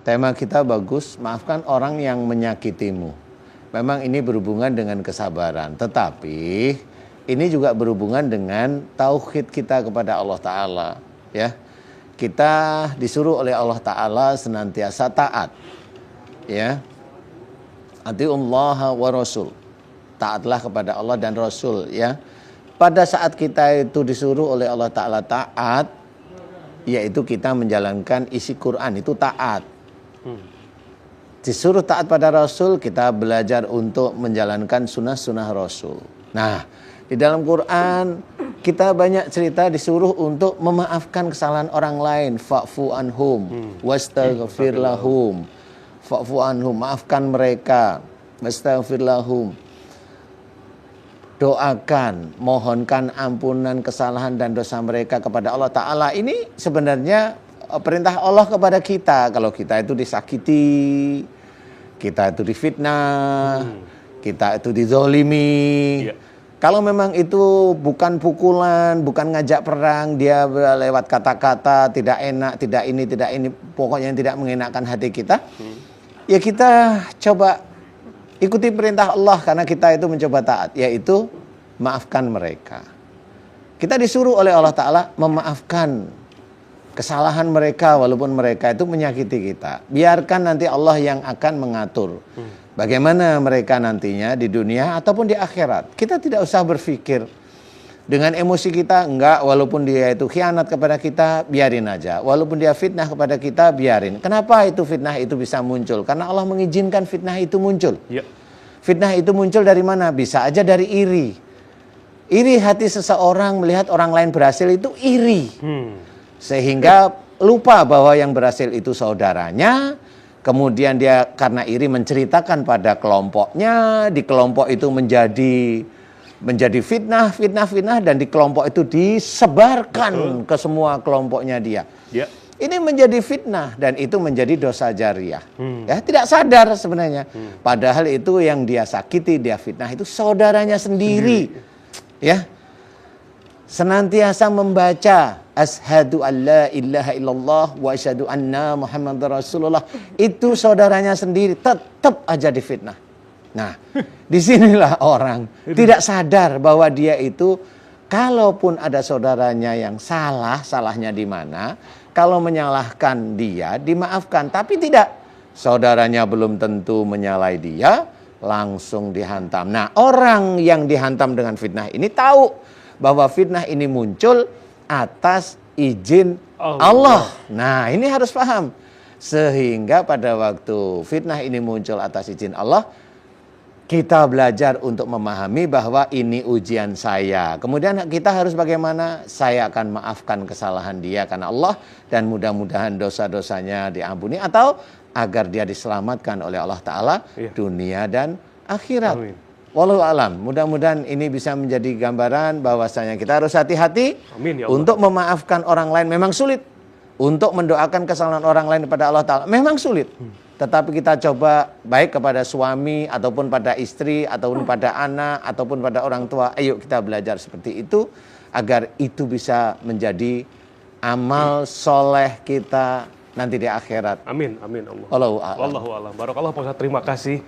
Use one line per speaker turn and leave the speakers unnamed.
Tema kita bagus, maafkan orang yang menyakitimu. Memang ini berhubungan dengan kesabaran, tetapi ini juga berhubungan dengan tauhid kita kepada Allah Ta'ala. Ya, kita disuruh oleh Allah Ta'ala senantiasa taat. Ya, atiullaha wa rasul, taatlah kepada Allah dan Rasul. Ya, pada saat kita itu disuruh oleh Allah Ta'ala taat, yaitu kita menjalankan isi Quran, itu taat. Disuruh taat pada Rasul, kita belajar untuk menjalankan sunnah-sunnah Rasul. Nah, di dalam Quran kita banyak cerita disuruh untuk memaafkan kesalahan orang lain. Fa'fu anhum wastaghfir lahum. Fa'fu anhum, maafkan mereka. Wastaghfir lahum. Doakan, mohonkan ampunan kesalahan dan dosa mereka kepada Allah Ta'ala. Ini sebenarnya perintah Allah kepada kita. Kalau kita itu disakiti, kita itu difitnah, kita itu dizolimi. Kalau memang itu bukan pukulan, bukan ngajak perang, dia lewat kata-kata, tidak enak, tidak ini, pokoknya yang tidak mengenakan hati kita, ya kita coba ikuti perintah Allah, karena kita itu mencoba taat, yaitu maafkan mereka. Kita disuruh oleh Allah Ta'ala memaafkan kesalahan mereka, walaupun mereka itu menyakiti kita. Biarkan nanti Allah yang akan mengatur bagaimana mereka nantinya di dunia ataupun di akhirat. Kita tidak usah berpikir dengan emosi kita, enggak, walaupun dia itu khianat kepada kita, biarin aja. Walaupun dia fitnah kepada kita, biarin. Kenapa itu fitnah itu bisa muncul? Karena Allah mengizinkan fitnah itu muncul. Fitnah itu muncul dari mana? Bisa aja dari iri. Iri hati seseorang melihat orang lain berhasil itu iri. Sehingga lupa bahwa yang berhasil itu saudaranya. Kemudian dia karena iri menceritakan pada kelompoknya. Di kelompok itu menjadi fitnah, dan di kelompok itu disebarkan ke semua kelompoknya dia. Ini menjadi fitnah dan itu menjadi dosa jariah. Ya, tidak sadar sebenarnya. Padahal itu yang dia sakiti, dia fitnah itu saudaranya sendiri. Ya, senantiasa membaca asyhadu alla ilaha illallah wa asyhadu anna muhammadar rasulullah, itu saudaranya sendiri tetap aja difitnah. Nah, disinilah orang tidak sadar bahwa dia itu, kalaupun ada saudaranya yang salah, salahnya di mana? Kalau menyalahkan dia, dimaafkan. Tapi tidak, saudaranya belum tentu menyalahi dia, langsung dihantam. Nah, orang yang dihantam dengan fitnah ini tahu bahwa fitnah ini muncul atas izin Allah. Nah, ini harus paham. Sehingga pada waktu fitnah ini muncul atas izin Allah, kita belajar untuk memahami bahwa ini ujian saya. Kemudian kita harus bagaimana? Saya akan maafkan kesalahan dia karena Allah, dan mudah-mudahan dosa-dosanya diampuni atau agar dia diselamatkan oleh Allah Ta'ala dunia dan akhirat. Amin. Wallahu alam, mudah-mudahan ini bisa menjadi gambaran bahwasanya kita harus hati-hati untuk memaafkan orang lain. Memang sulit untuk mendoakan kesalahan orang lain kepada Allah Ta'ala, memang sulit. Tetapi kita coba baik kepada suami ataupun pada istri ataupun pada anak ataupun pada orang tua. Ayo kita belajar seperti itu agar itu bisa menjadi amal soleh kita nanti di akhirat.
Amin, amin Allah.
Wallahu a'lam.
Wallahu a'lam. Barakallah Pak Ustaz, terima kasih.